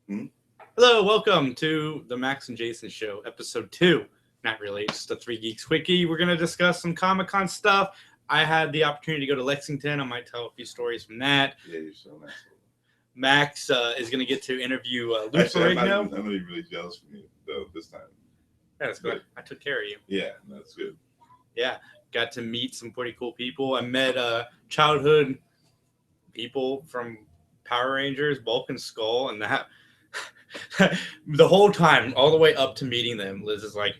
Hmm? Hello, welcome to the Max and Jason Show, episode 2. Not really, it's the 3 Geeks Quickie. We're going to discuss some Comic-Con stuff. I had the opportunity to go to Lexington. I might tell a few stories from that. Yeah, you're so nice. Max is going to get to interview Lou Actually, Ferrigno. I'm not even really jealous from you, though, this time. Yeah, that's good. I took care of you. Yeah, that's good. Yeah, got to meet some pretty cool people. I met childhood people from Power Rangers, Bulk and Skull, and that the whole time, all the way up to meeting them, Liz is like,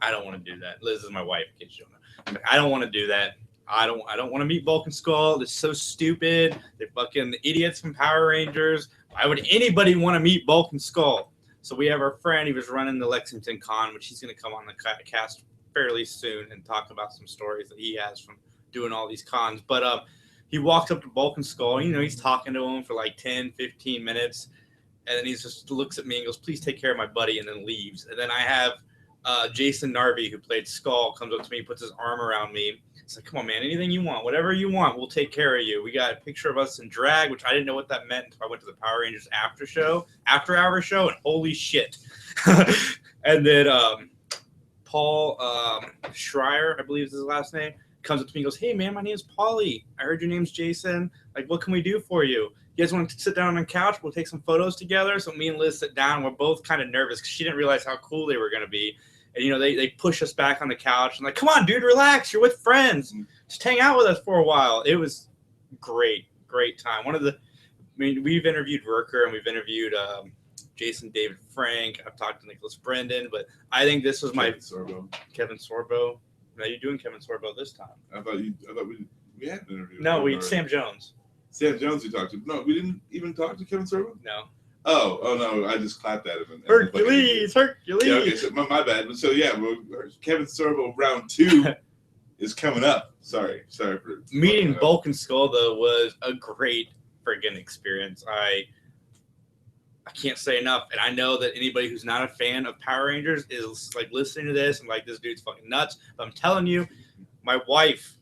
I don't want to do that. Liz is my wife, in case you don't know. I'm like, I don't want to do that. I don't want to meet Bulk and Skull. It's so stupid. They're fucking idiots from Power Rangers. Why would anybody want to meet Bulk and Skull? So we have our friend. He was running the Lexington Con, which he's going to come on the cast fairly soon and talk about some stories that he has from doing all these cons. But he walks up to Bulk and Skull. You know, he's talking to him for like 10, 15 minutes. And then he just looks at me and goes, please take care of my buddy, and then leaves. And then I have Jason Narvey, who played Skull, comes up to me, puts his arm around me. It's like, come on, man, anything you want, whatever you want, we'll take care of you. We got a picture of us in drag, which I didn't know what that meant until I went to the Power Rangers after-hour show, and holy shit. And then Paul Schreier, I believe is his last name, comes up to me and goes, hey, man, my name's Paulie. I heard your name's Jason. Like, what can we do for you? You guys want to sit down on the couch? We'll take some photos together. So me and Liz sit down. We're both kind of nervous because she didn't realize how cool they were going to be. And, you know, they push us back on the couch. And like, come on, dude, relax. You're with friends. Just hang out with us for a while. It was great time. We've interviewed Rooker and we've interviewed Jason David Frank. I've talked to Nicholas Brendan. But I think this was Kevin Sorbo. Now you're doing Kevin Sorbo this time. I thought we had an interview. No, Sam Jones. Sam Jones we talked to. No, we didn't even talk to Kevin Sorbo? No. Oh no, I just clapped at him. Hercules. Yeah, okay, so my bad. So yeah, Kevin Sorbo round 2 is coming up. Sorry for meeting Bulk and Skull though was a great friggin' experience. I can't say enough, and I know that anybody who's not a fan of Power Rangers is like listening to this and like, this dude's fucking nuts. But I'm telling you, my wife,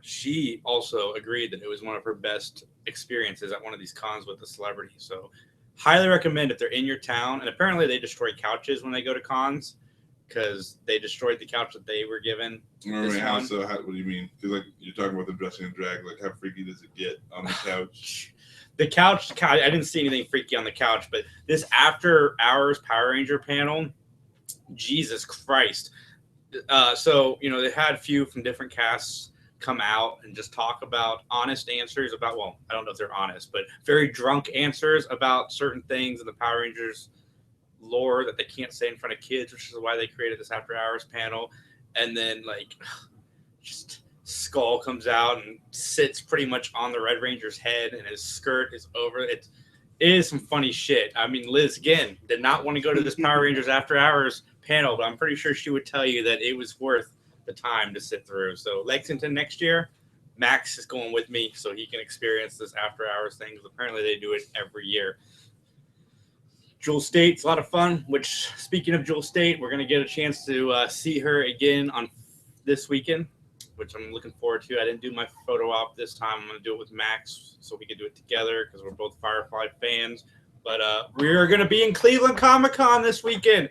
she also agreed that it was one of her best experiences at one of these cons with a celebrity. So highly recommend if they're in your town. And apparently they destroy couches when they go to cons because they destroyed the couch that they were given. What do you mean? Because like you're talking about the dressing in drag. Like how freaky does it get on the couch? The couch, I didn't see anything freaky on the couch, but this after hours Power Ranger panel, Jesus Christ. So, you know, they had a few from different casts come out and just talk about honest answers about, well, I don't know if they're honest, but very drunk answers about certain things in the Power Rangers lore that they can't say in front of kids, which is why they created this after hours panel. And then like just Skull comes out and sits pretty much on the Red Ranger's head and his skirt is over. It is some funny shit. I mean, Liz, again, did not want to go to this Power Rangers after hours panel, but I'm pretty sure she would tell you that it was worth the time to sit through. So Lexington next year, Max is going with me so he can experience this after hours thing, because apparently they do it every year. Jewel State's a lot of fun, which, speaking of Jewel State, we're going to get a chance to see her again on this weekend, which I'm looking forward to. I didn't do my photo op this time. I'm going to do it with Max so we can do it together because we're both Firefly fans. But we're going to be in Cleveland Comic-Con this weekend,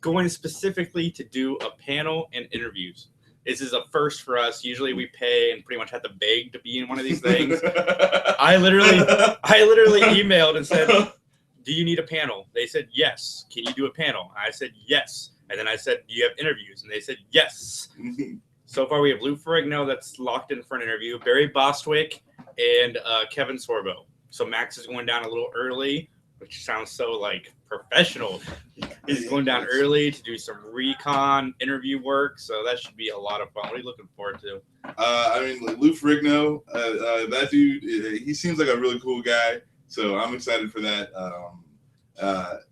going specifically to do a panel and interviews. This is a first for us. Usually we pay and pretty much have to beg to be in one of these things. I literally emailed and said, do you need a panel? They said, yes. Can you do a panel? I said, yes. And then I said, do you have interviews? And they said, yes. So far, we have Lou Ferrigno that's locked in for an interview, Barry Bostwick, and Kevin Sorbo. So Max is going down a little early, which sounds so like professional. He's going down early to do some recon interview work. So that should be a lot of fun. What are you looking forward to? I mean, like Lou Ferrigno, that dude, he seems like a really cool guy. So I'm excited for that.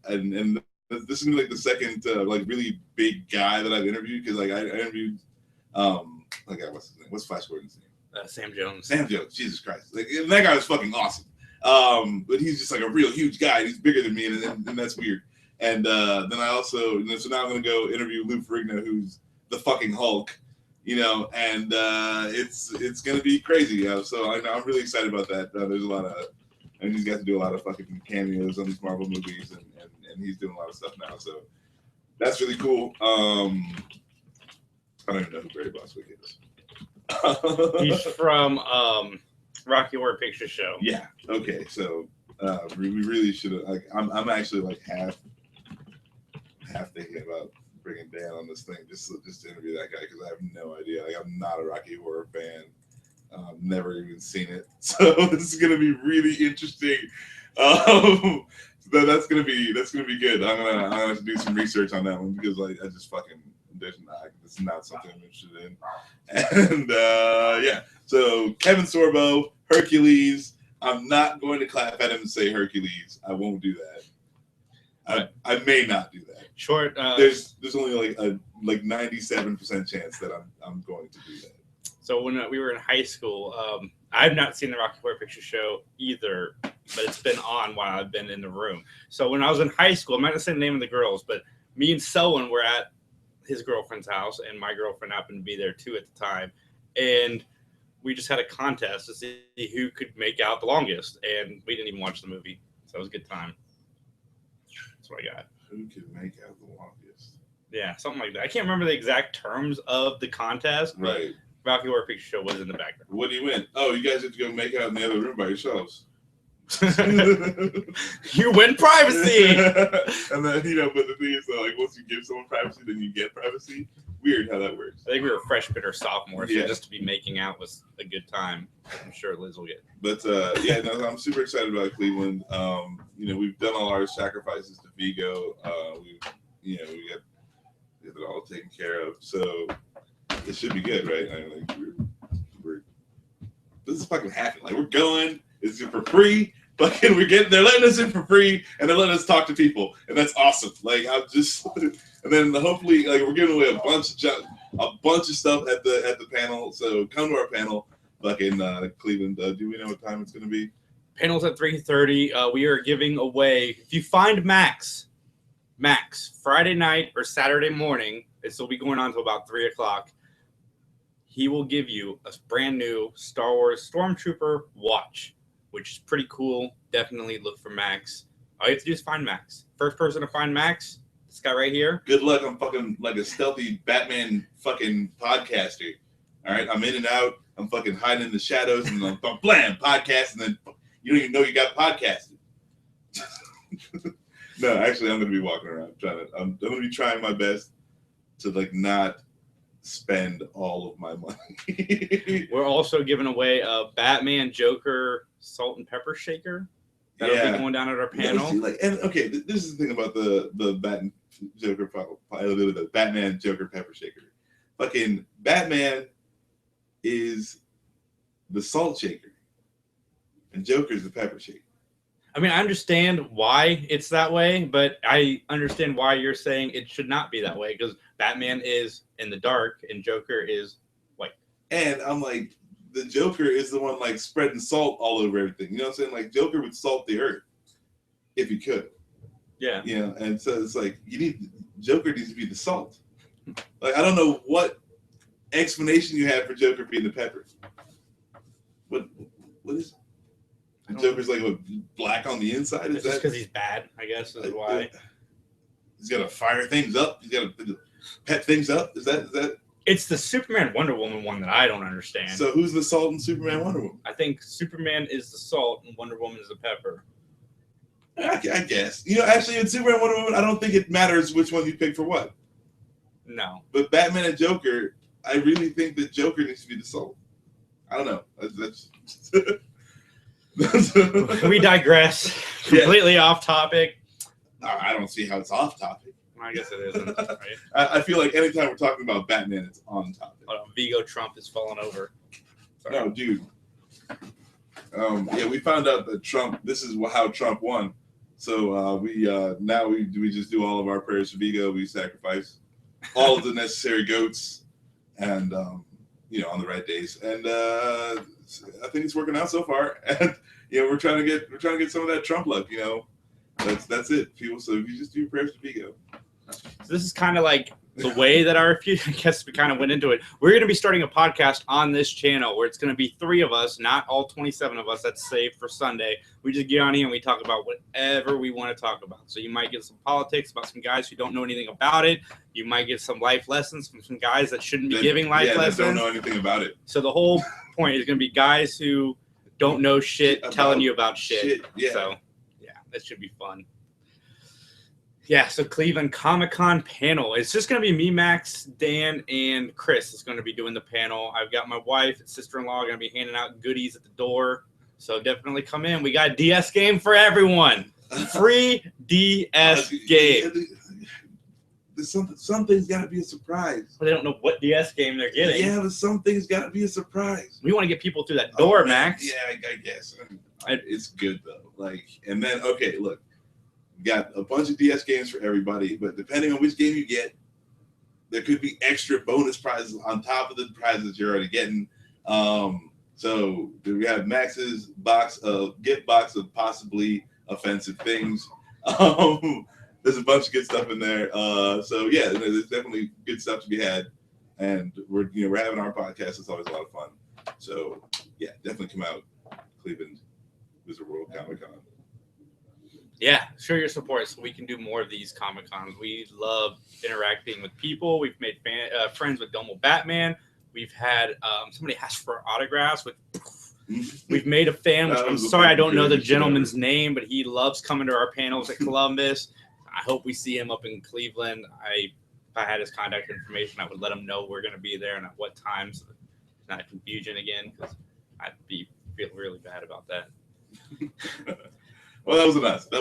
And this is gonna be like the second like really big guy that I've interviewed, because like I interviewed what's his name? What's Flash Gordon's name? Sam Jones. Sam Jones. Jesus Christ! Like that guy was fucking awesome. But he's just like a real huge guy. He's bigger than me, and that's weird. And then I also, so now I'm gonna go interview Lou Ferrigno, who's the fucking Hulk, you know, and it's gonna be crazy. So I'm really excited about that. There's a lot of and he's got to do a lot of fucking cameos on these Marvel movies, and he's doing a lot of stuff now. So that's really cool. I don't even know who Brady Bostwick is. He's from Rocky Horror Picture Show. Yeah. Okay. So we really should have. Like, I'm actually like half thinking about bringing Dan on this thing just to interview that guy because I have no idea. Like, I'm not a Rocky Horror fan. Never even seen it, so this is gonna be really interesting. That's gonna be good. I'm gonna have to do some research on that one because like I just fucking it's not something I'm interested in. And yeah, so Kevin Sorbo, Hercules. I'm not going to clap at him and say Hercules. I won't do that. I may not do that. Short. There's only like a 97% chance that I'm going to do that. So when we were in high school, I've not seen the Rocky Horror Picture Show either, but it's been on while I've been in the room. So when I was in high school, I'm not going to say the name of the girls, but me and Selwyn were at his girlfriend's house, and my girlfriend happened to be there too at the time. And we just had a contest to see who could make out the longest, and we didn't even watch the movie. So it was a good time. That's what I got. Who could make out the longest? Yeah, something like that. I can't remember the exact terms of the contest. Right. Rocky Horror Picture Show was in the background. What do you win? Oh, you guys have to go make out in the other room by yourselves. You win privacy. And then, but the thing is, like, once you give someone privacy, then you get privacy. Weird how that works. I think we were freshmen or sophomores, yeah. So just to be making out was a good time. I'm sure Liz will get. But yeah, no, I'm super excited about Cleveland. We've done all our sacrifices to Vigo. We got it all taken care of. So it should be good, right? I mean, like, we're this is fucking happening. Like, we're going. It's for free. Fucking, they're letting us in for free, and they're letting us talk to people, and that's awesome. Like, I'm just, and then hopefully, like, we're giving away a bunch of stuff at the panel. So come to our panel, fucking Cleveland. Do we know what time it's gonna be? Panel's at 3:30. We are giving away. If you find Max, Friday night or Saturday morning, this will be going on until about 3:00. He will give you a brand new Star Wars Stormtrooper watch, which is pretty cool. Definitely look for Max. All you have to do is find Max. First person to find Max, this guy right here. Good luck. I'm fucking like a stealthy Batman fucking podcaster. All right, I'm in and out. I'm fucking hiding in the shadows, and I'm blam podcast, and then you don't even know you got podcasted. No, actually, I'm gonna be walking around I'm gonna be trying my best to like not spend all of my money. We're also giving away a Batman Joker salt and pepper shaker. That'll be going down at our panel. Yeah, see, okay, this is the thing about the Batman Joker pepper shaker. Fucking Batman is the salt shaker, and Joker's the pepper shaker. I mean, I understand why it's that way, but I understand why you're saying it should not be that way, because Batman is in the dark and Joker is white. And I'm like, the Joker is the one like spreading salt all over everything. You know what I'm saying? Like, Joker would salt the earth if he could. Yeah. And so it's like Joker needs to be the salt. Like, I don't know what explanation you have for Joker being the pepper. What is it? Joker's like black on the inside. Is that because he's bad? I guess is why. He's got to fire things up. He's got to pet things up. Is that? It's the Superman Wonder Woman one that I don't understand. So who's the salt in Superman Wonder Woman? I think Superman is the salt and Wonder Woman is the pepper. I guess. Actually, in Superman Wonder Woman, I don't think it matters which one you pick for what. No. But Batman and Joker, I really think that Joker needs to be the salt. I don't know. That's We digress. Completely off topic. I don't see how it's off topic. I guess it isn't. Right? I feel like anytime we're talking about Batman, it's on topic. Vigo Trump is falling over. Sorry. No, dude. Yeah, we found out that Trump. This is how Trump won. So we just do all of our prayers for Vigo. We sacrifice all of the necessary goats, and on the right days. And I think it's working out so far. And we're trying to get some of that Trump luck. That's it, people. So if you just do prayers to Vigo. So this is kind of like the way that I guess we kind of went into it, we're going to be starting a podcast on this channel where it's going to be 3 of us, not all 27 of us. That's saved for Sunday. We just get on here and we talk about whatever we want to talk about. So you might get some politics about some guys who don't know anything about it. You might get some life lessons from some guys that shouldn't be giving life lessons. That don't know anything about it. So the whole point is going to be guys who don't know shit telling you about shit. Yeah. So yeah, that should be fun. Yeah, so Cleveland Comic-Con panel. It's just going to be me, Max, Dan, and Chris is going to be doing the panel. I've got my wife and sister-in-law going to be handing out goodies at the door. So definitely come in. We got a DS game for everyone. Free DS game. Something's got to be a surprise. But they don't know what DS game they're getting. Yeah, but something's got to be a surprise. We want to get people through that door, Max. Yeah, I guess. It's good, though. Like, and then, okay, look. Got a bunch of DS games for everybody, but depending on which game you get, there could be extra bonus prizes on top of the prizes you're already getting. So we have Max's gift box of possibly offensive things. There's a bunch of good stuff in there. So yeah, there's definitely good stuff to be had, and we're having our podcast. It's always a lot of fun. So yeah, definitely come out, Cleveland Wizard World Comic Con. Yeah, show your support so we can do more of these Comic-Cons. We love interacting with people. We've made friends with Domo Batman. We've had somebody ask for autographs. We've made a fan. I'm sorry I don't know the gentleman's name, but he loves coming to our panels at Columbus. I hope we see him up in Cleveland. If I had his contact information, I would let him know we're going to be there and at what times. It's not confusion again, because I'd feel really bad about that. Well, that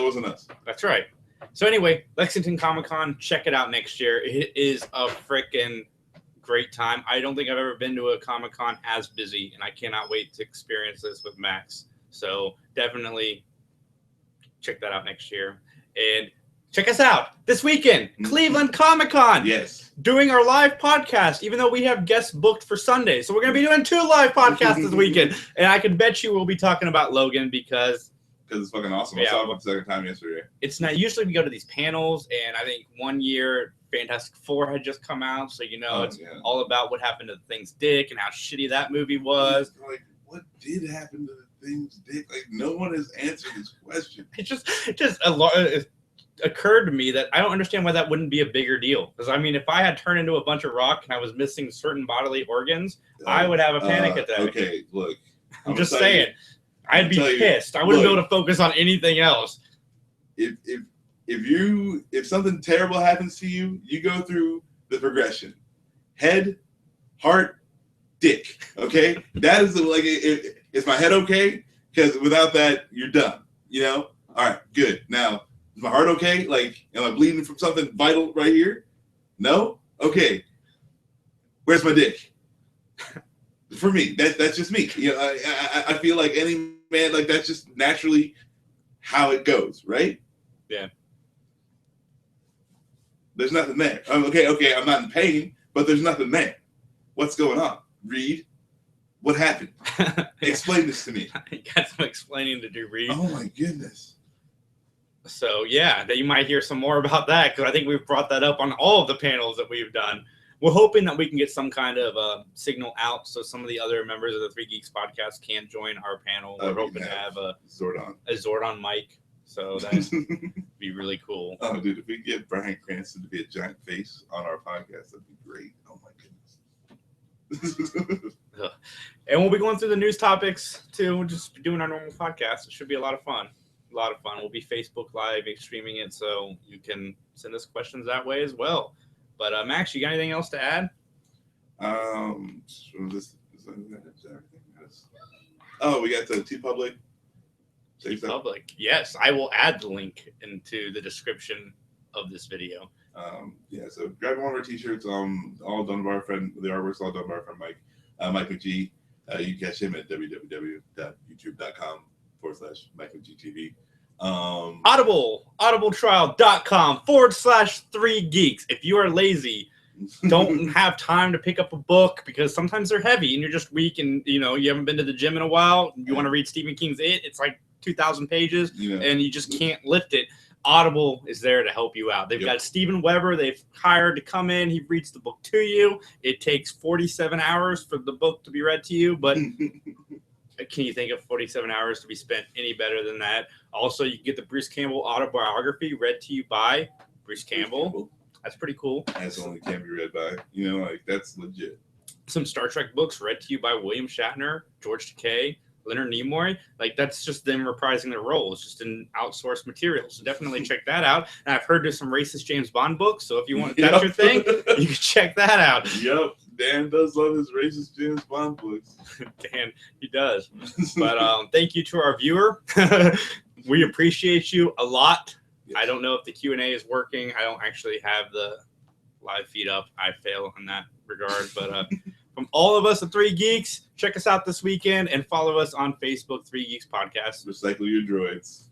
wasn't us. That's right. So anyway, Lexington Comic-Con, check it out next year. It is a freaking great time. I don't think I've ever been to a Comic-Con as busy, and I cannot wait to experience this with Max. So definitely check that out next year. And check us out this weekend, Cleveland Comic-Con. Yes. Doing our live podcast, even though we have guests booked for Sunday. So we're going to be doing 2 live podcasts this weekend. And I can bet you we'll be talking about Logan because it's fucking awesome. Yeah, I saw it for the second time yesterday. It's not usually we go to these panels, and I think one year Fantastic Four had just come out, so it's all about what happened to the Thing's dick and how shitty that movie was. Like, what did happen to the Thing's dick? Like, no one has answered this question. It just occurred to me that I don't understand why that wouldn't be a bigger deal. Because I mean, if I had turned into a bunch of rock and I was missing certain bodily organs, I would have a panic attack. Okay, look, I'm just saying. I'd be pissed. I wouldn't be able to focus on anything else. If something terrible happens to you, you go through the progression: head, heart, dick. Okay, that is is my head okay? Because without that, you're done. All right, good. Now, is my heart okay? Like, am I bleeding from something vital right here? No. Okay. Where's my dick? For me, that's just me. I feel like any man, like, that's just naturally how it goes, right? Yeah. There's nothing there. Okay, I'm not in pain, but there's nothing there. What's going on? Reed, what happened? Explain this to me. You got some explaining to do, Reed. Oh my goodness. So yeah, you might hear some more about that, because I think we've brought that up on all of the panels that we've done. We're hoping that we can get some kind of signal out so some of the other members of the Three Geeks podcast can join our panel. We're hoping to have a Zordon mic, so that'd be really cool. Oh, dude, if we get Bryan Cranston to be a giant face on our podcast, that'd be great. Oh my goodness. And we'll be going through the news topics too. We'll just be doing our normal podcast. It should be a lot of fun. We'll be Facebook Live streaming it, so you can send us questions that way as well. But Max, you got anything else to add? We got the TeePublic. TeePublic. Yes, I will add the link into the description of this video. So grab one of our T-shirts. All done by our friend. The artwork's all done by our friend Mike McG. You can catch him at www.youtube.com/Mike McGTV. audibletrial.com/3geeks. If you are lazy, don't have time to pick up a book because sometimes they're heavy and you're just weak and you haven't been to the gym in a while, you want to read Stephen King's it's like 2,000 pages and you just can't lift it. Audible is there to help you out. They've got Steven Weber they've hired to come in. He reads the book to you. It takes 47 hours for the book to be read to you, but can you think of 47 hours to be spent any better than that? Also, you can get the Bruce Campbell autobiography read to you by Bruce Campbell. That's pretty cool. That's only can be read by, you know, like that's legit. Some Star Trek books read to you by William Shatner, George Takei, Leonard Nimoy. Like, that's just them reprising their roles, just in outsourced material. So definitely check that out. And I've heard there's some racist James Bond books. So if you want, that's your thing, you can check that out. Yep. Dan does love his racist James Bond books. Dan, he does. But thank you to our viewer. We appreciate you a lot. Yes. I don't know if the Q&A is working. I don't actually have the live feed up. I fail in that regard. But from all of us at 3 Geeks, check us out this weekend and follow us on Facebook, 3 Geeks Podcast. Recycle your droids.